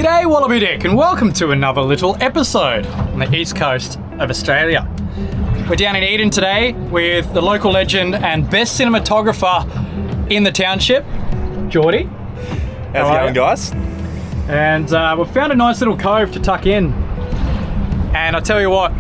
G'day Wallaby Dick and welcome to another little episode on the east coast of Australia. We're down in Eden today with the local legend and best cinematographer in the township, Geordie. How's it going, guys? And we've found a nice little cove to tuck in. And I tell you what,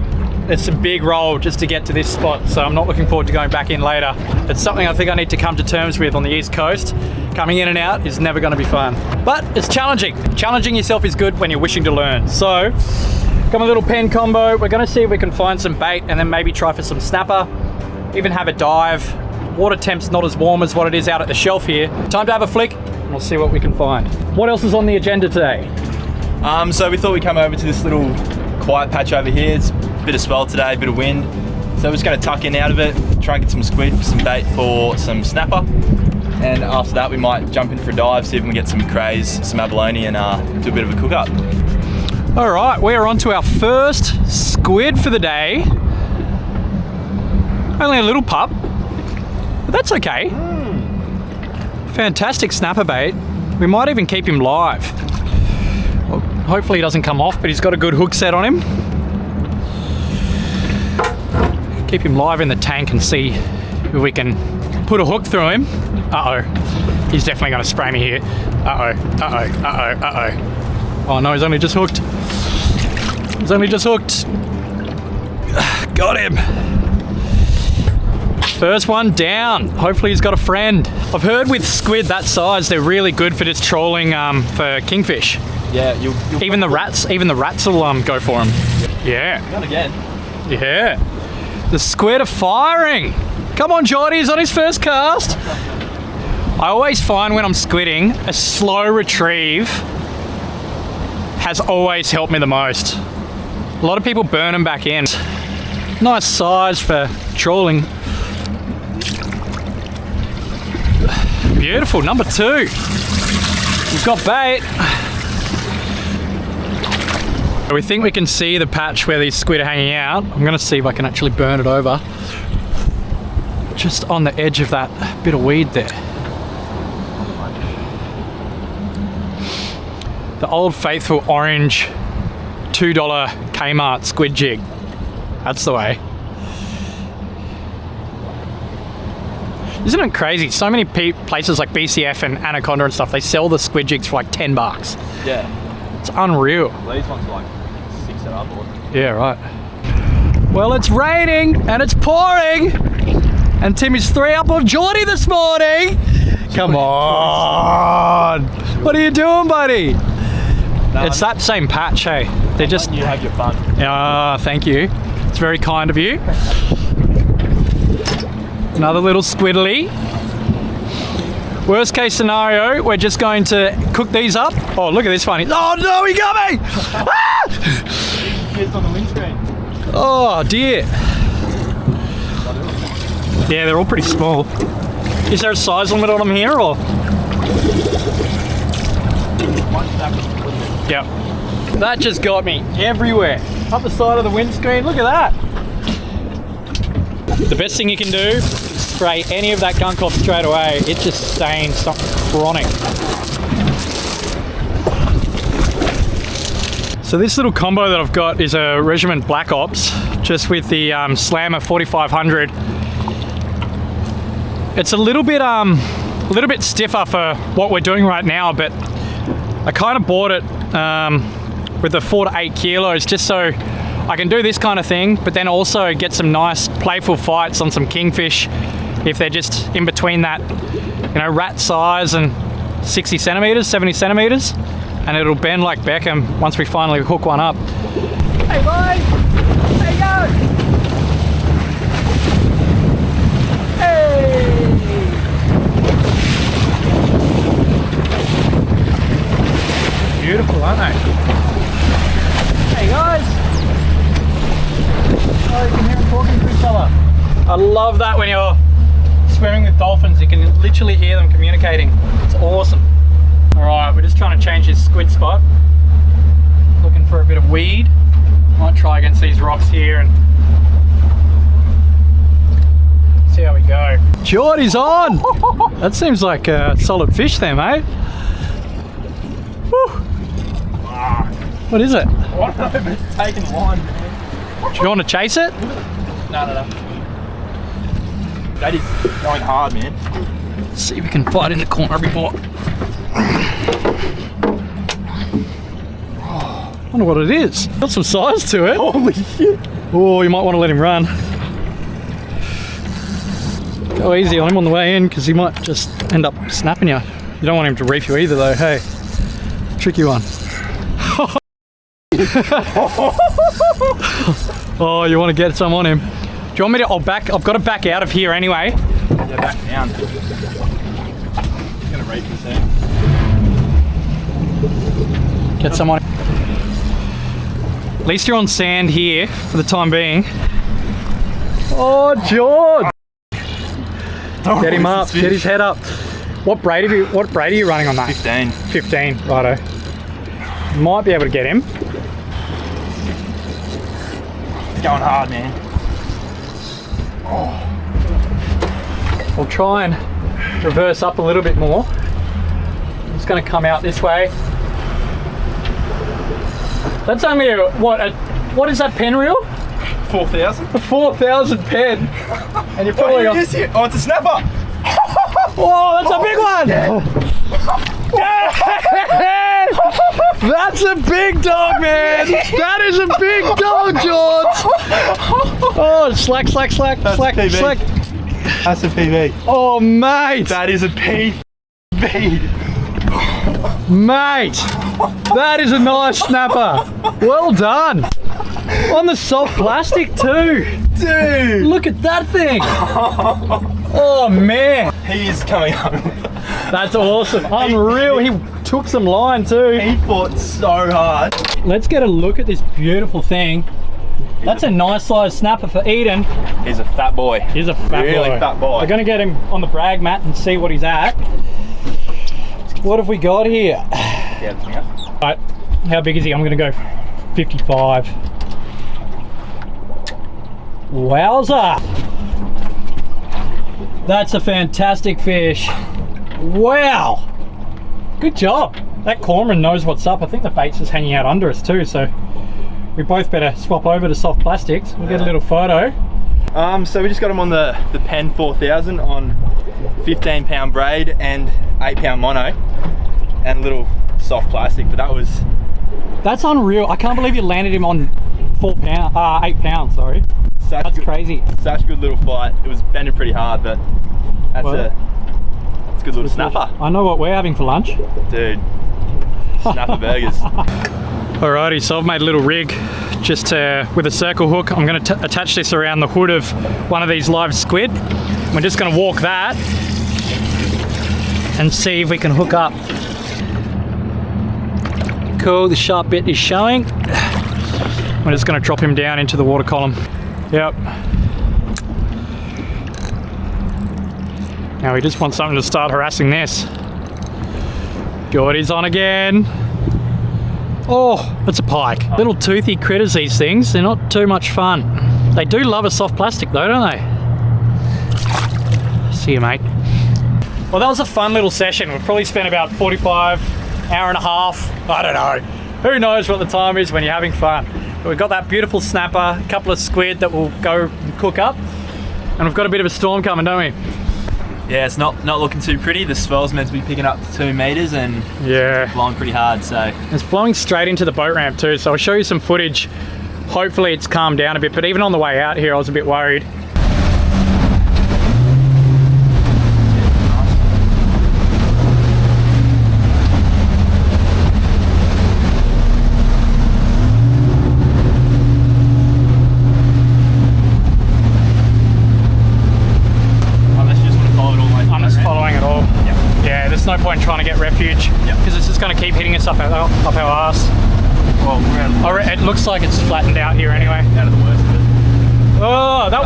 it's a big roll just to get to this spot, so I'm not looking forward to going back in later. It's something I think I need to come to terms with on the east coast. Coming in and out is never going to be fun. But it's challenging. Challenging yourself is good when you're wishing to learn. So, got my little pen combo. We're going to see if we can find some bait and then maybe try for some snapper. Even have a dive. Water temp's not as warm as what it is out at the shelf here. Time to have a flick and we'll see what we can find. What else is on the agenda today? So we thought we'd come over to this little quiet patch over here. It's a bit of swell today, a bit of wind. So we're just going to tuck in out of it, try and get some squid for some bait for some snapper. And after that we might jump in for a dive, see if we can get some crays, some abalone and do a bit of a cook up. All right, we're on to our first squid for the day. Only a little pup, but that's okay. Fantastic snapper bait. We might even keep him live. Well, hopefully he doesn't come off, but he's got a good hook set on him. Keep him live in the tank and see if we can put a hook through him. Uh-oh. He's definitely going to spray me here. Uh-oh, uh-oh, uh-oh, uh-oh. Oh no, he's only just hooked. He's only just hooked. Got him. First one down. Hopefully he's got a friend. I've heard with squid that size, they're really good for just trawling for kingfish. Yeah, even the rats will go for them. Yeah. Not again. Yeah. The squid are firing. Come on, Geordie, he's on his first cast. I always find when I'm squidding, a slow retrieve has always helped me the most. A lot of people burn them back in. Nice size for trawling. Beautiful, number 2. We've got bait. We think we can see the patch where these squid are hanging out. I'm gonna see if I can actually burn it over. Just on the edge of that bit of weed there. The old faithful orange $2 Kmart squid jig. That's the way. Isn't it crazy? So many places like BCF and Anaconda and stuff, they sell the squid jigs for like $10. Yeah. It's unreal. These ones are like 6 up or... Yeah, right. Well, it's raining and it's pouring. And Tim is 3 up on Geordie this morning. Come on. What are you doing, buddy? No, it's that same patch, hey. They're just... You have your fun. Thank you. It's very kind of you. Another little squiddly. Worst case scenario, we're just going to cook these up. Oh, look at this one. Oh no, he got me! Ah! Kids on the windscreen. Oh dear. Yeah, they're all pretty small. Is there a size limit on them here, or? Yep. That just got me everywhere. Up the side of the windscreen, look at that. The best thing you can do, spray any of that gunk off straight away. It just stains something chronic. So this little combo that I've got is a Regiment Black Ops, just with the Slammer 4500. It's a little bit stiffer for what we're doing right now, but I kind of bought it with the 4 to 8 kilos just so I can do this kind of thing, but then also get some nice playful fights on some kingfish if they're just in between that, rat size and 60 centimeters, 70 centimeters, and it'll bend like Beckham once we finally hook one up. Hey boys, how you going? Hey! Beautiful, aren't they? Hey guys! Oh, you can hear them talking to each other. I love that when you're swimming with dolphins, you can literally hear them communicating. It's awesome. All right, we're just trying to change this squid spot. Looking for a bit of weed. Might try against these rocks here and see how we go. Geordie's on! That seems like a solid fish there, mate. Woo. What is it? I don't know, but it's taking the line, man. Do you want to chase it? No. That is going hard, man. Let's see if we can fight in the corner a bit more. I wonder what it is. Got some size to it. Holy shit. Oh, you might want to let him run. Go easy on him on the way in because he might just end up snapping you. You don't want him to reef you either though, hey. Tricky one. Oh, you want to get some on him. Do you want me to, I've got to back out of here anyway. Yeah, back down. I'm gonna reef this thing. Get someone. At least you're on sand here for the time being. Oh, George! Get him up, get his head up. What braid are you running on that? 15. 15, righto. Might be able to get him. It's going hard, man. We'll try and reverse up a little bit more. I'm just going to come out this way. That's only what is that pen reel? 4,000. A 4,000 pen. And you're probably What is it? Oh, it's a snapper. Oh, that's a big one! That's a big dog, man! That is a big dog, George! Oh, slack. That's a PB. That's a PB. Oh, mate! That is a PB. Mate! That is a nice snapper! Well done! On the soft plastic too! Dude! Look at that thing! Oh man! He is coming home. That's awesome! Unreal! He took some line too! He fought so hard. Let's get a look at this beautiful thing. That's a nice size snapper for Eden. He's a fat boy. He's a fat really boy. Fat boy. We're gonna get him on the brag mat and see what he's at. What have we got here? Yeah, that's me up. Right, how big is he? I'm gonna go 55. Wowza! That's a fantastic fish. Wow! Good job. That cormorant knows what's up. I think the bait's just hanging out under us too, so we both better swap over to soft plastics. We'll get a little photo. So we just got him on the Pen 4000 on 15-pound braid and 8-pound mono and a little soft plastic, but that's unreal. I can't believe you landed him on 8 pounds, sorry. That's crazy. Such a good little fight. It was bending pretty hard, but that's a good little snapper. I know what we're having for lunch. Dude, snapper burgers. Alrighty, so I've made a little rig just with a circle hook. I'm going to attach this around the hood of one of these live squid. We're just going to walk that and see if we can hook up. Cool, the sharp bit is showing. We're just going to drop him down into the water column. Yep. Now we just want something to start harassing this. Geordie's on again. Oh, that's a pike. Little toothy critters, these things. They're not too much fun. They do love a soft plastic though, don't they? See you, mate. Well, that was a fun little session. We've probably spent about 45, hour and a half. I don't know. Who knows what the time is when you're having fun. But we've got that beautiful snapper, a couple of squid that will go and cook up. And we've got a bit of a storm coming, don't we? Yeah, it's not looking too pretty. The swell's meant to be picking up to 2 meters and blowing pretty hard, so. It's blowing straight into the boat ramp too, so I'll show you some footage. Hopefully it's calmed down a bit, but even on the way out here I was a bit worried. There's no point in trying to get refuge because it's just going to keep hitting us up our arse. Well, it looks like it's flattened out here anyway. Out of the worst of it. Oh, that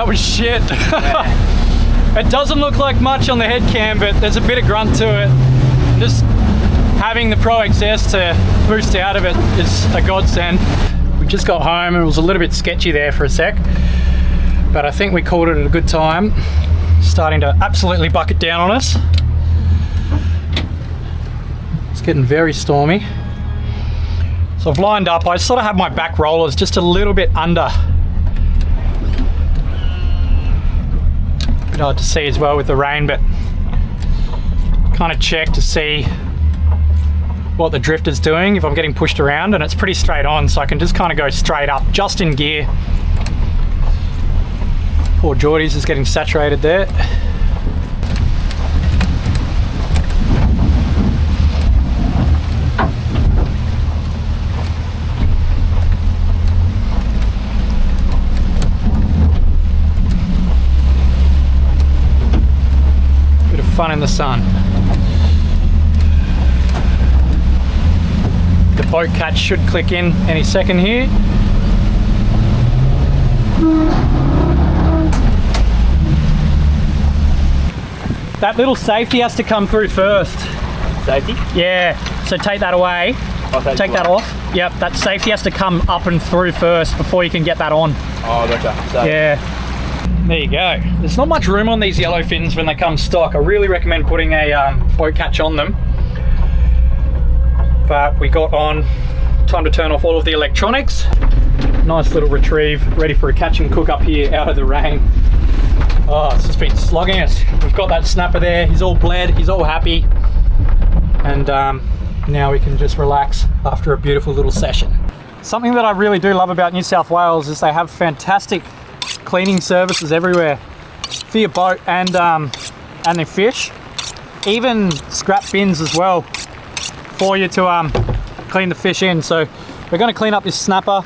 was shit. Yeah. It doesn't look like much on the head cam, but there's a bit of grunt to it. Just having the Pro XS to boost out of it is a godsend. We just got home and it was a little bit sketchy there for a sec, but I think we called it at a good time. Starting to absolutely bucket down on us. It's getting very stormy. So I've lined up, I sort of have my back rollers just a little bit under. A bit hard to see as well with the rain, but kind of check to see what the drifter's doing, if I'm getting pushed around, and it's pretty straight on, so I can just kind of go straight up, just in gear. Poor Geordie's is getting saturated there. Bit of fun in the sun. The boat catch should click in any second here. That little safety has to come through first. Safety? Yeah, so take that away. Take that off. Yep, that safety has to come up and through first before you can get that on. Oh, gotcha. So. Yeah. There you go. There's not much room on these yellow fins when they come stock. I really recommend putting a boat catch on them. But we got on, time to turn off all of the electronics. Nice little retrieve, ready for a catch and cook up here out of the rain. Oh, it's just been slogging us. We've got that snapper there, he's all bled, he's all happy. And now we can just relax after a beautiful little session. Something that I really do love about New South Wales is they have fantastic cleaning services everywhere for your boat and the fish. Even scrap bins as well for you to clean the fish in. So we're going to clean up this snapper,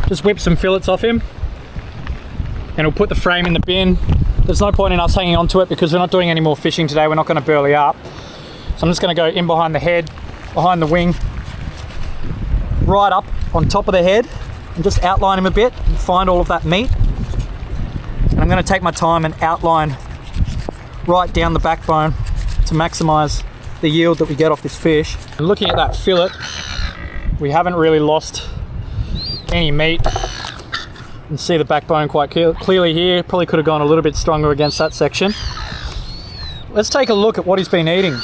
just whip some fillets off him, and we'll put the frame in the bin. There's no point in us hanging on to it because we're not doing any more fishing today. We're not going to burley up. So I'm just going to go in behind the head, behind the wing, right up on top of the head, and just outline him a bit and find all of that meat. And I'm going to take my time and outline right down the backbone to maximize the yield that we get off this fish. And looking at that fillet, we haven't really lost any meat. You can see the backbone quite clearly here. Probably could have gone a little bit stronger against that section. Let's take a look at what he's been eating.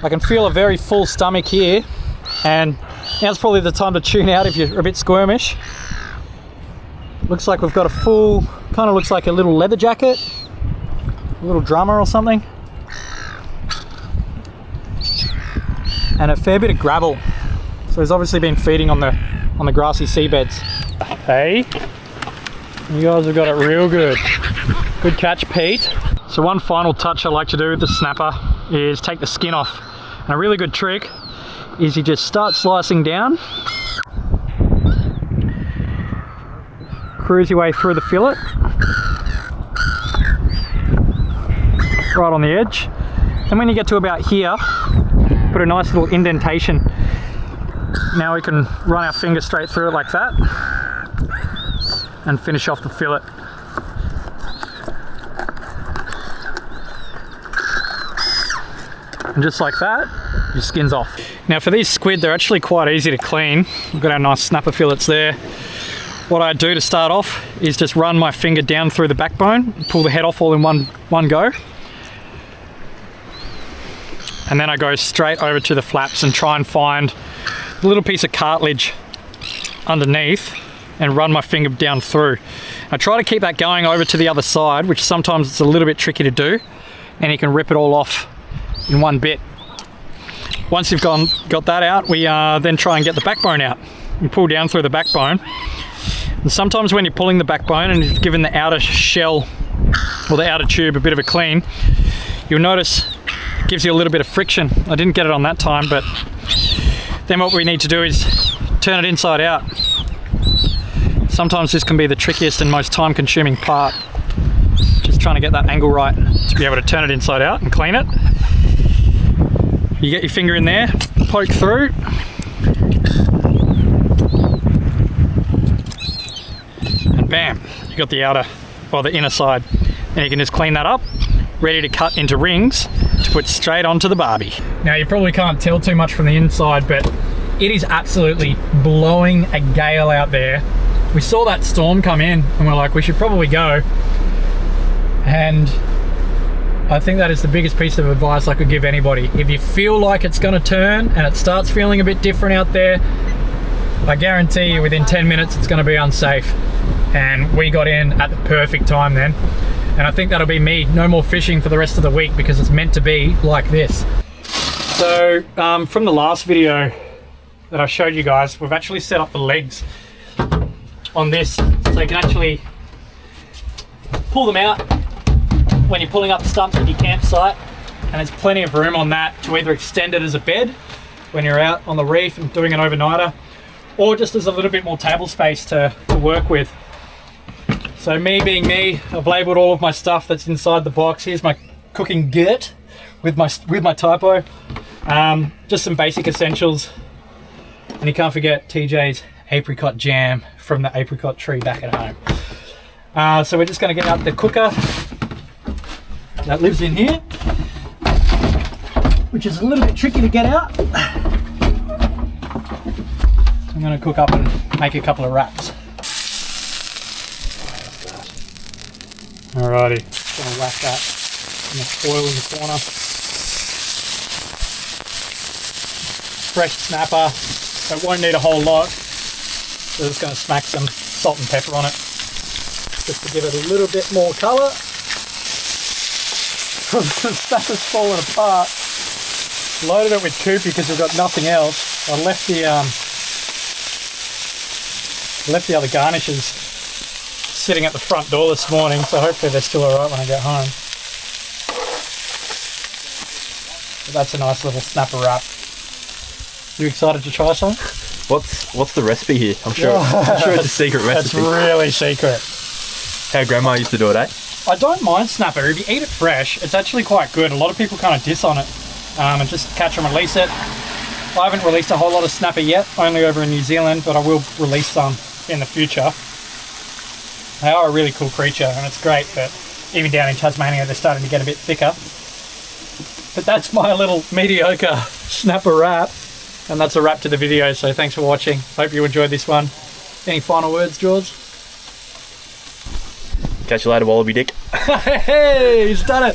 I can feel a very full stomach here, and now's probably the time to tune out if you're a bit squirmish. Looks like we've got a full, kind of looks like a little leather jacket, a little drummer or something. And a fair bit of gravel. So he's obviously been feeding on the grassy seabeds. Hey, you guys have got it real good. Good catch, Pete. So one final touch I like to do with the snapper is take the skin off. And a really good trick is you just start slicing down, cruise your way through the fillet, right on the edge. And when you get to about here, put a nice little indentation. Now we can run our finger straight through it like that and finish off the fillet. And just like that, your skin's off. Now for these squid, they're actually quite easy to clean. We've got our nice snapper fillets there. What I do to start off is just run my finger down through the backbone, pull the head off all in one go. And then I go straight over to the flaps and try and find a little piece of cartilage underneath and run my finger down through. I try to keep that going over to the other side, which sometimes it's a little bit tricky to do, and you can rip it all off in one bit. Once you've got that out, we then try and get the backbone out and pull down through the backbone. And sometimes when you're pulling the backbone and you've given the outer shell or the outer tube a bit of a clean, you'll notice it gives you a little bit of friction. I didn't get it on that time, but then what we need to do is turn it inside out. Sometimes this can be the trickiest and most time-consuming part. Just trying to get that angle right to be able to turn it inside out and clean it. You get your finger in there, poke through, and bam, you got the outer or the inner side. And you can just clean that up, ready to cut into rings to put straight onto the barbie. Now you probably can't tell too much from the inside, but it is absolutely blowing a gale out there. We saw that storm come in and we're like, we should probably go. And I think that is the biggest piece of advice I could give anybody. If you feel like it's going to turn and it starts feeling a bit different out there, I guarantee you within 10 minutes it's going to be unsafe. And we got in at the perfect time then. And I think that'll be me. No more fishing for the rest of the week because it's meant to be like this. So from the last video that I showed you guys, we've actually set up the legs on this so you can actually pull them out when you're pulling up the stumps at your campsite, and there's plenty of room on that to either extend it as a bed when you're out on the reef and doing an overnighter, or just as a little bit more table space to work with. So me being me, I've labelled all of my stuff that's inside the box. Here's my cooking git with my typo. Just some basic essentials, and you can't forget TJ's apricot jam from the apricot tree back at home. So we're just going to get out the cooker that lives in here, which is a little bit tricky to get out. I'm going to cook up and make a couple of wraps. Alrighty, just going to whack that in the foil in the corner. Fresh snapper, so it won't need a whole lot. So just going to smack some salt and pepper on it, just to give it a little bit more colour. The snapper's falling apart. Loaded it with Koopy because we've got nothing else. I left the other garnishes sitting at the front door this morning, so hopefully they're still alright when I get home. But that's a nice little snapper wrap. You excited to try some? What's the recipe here? I'm sure it's a secret recipe. It's really secret. How Grandma used to do it, eh? I don't mind snapper. If you eat it fresh, it's actually quite good. A lot of people kind of diss on it and just catch and release it. I haven't released a whole lot of snapper yet, only over in New Zealand, but I will release some in the future. They are a really cool creature, and it's great that even down in Tasmania they're starting to get a bit thicker. But that's my little mediocre snapper wrap, and that's a wrap to the video, so thanks for watching. Hope you enjoyed this one. Any final words, George? Catch you later, Wallaby Dick. Hey, he's done it!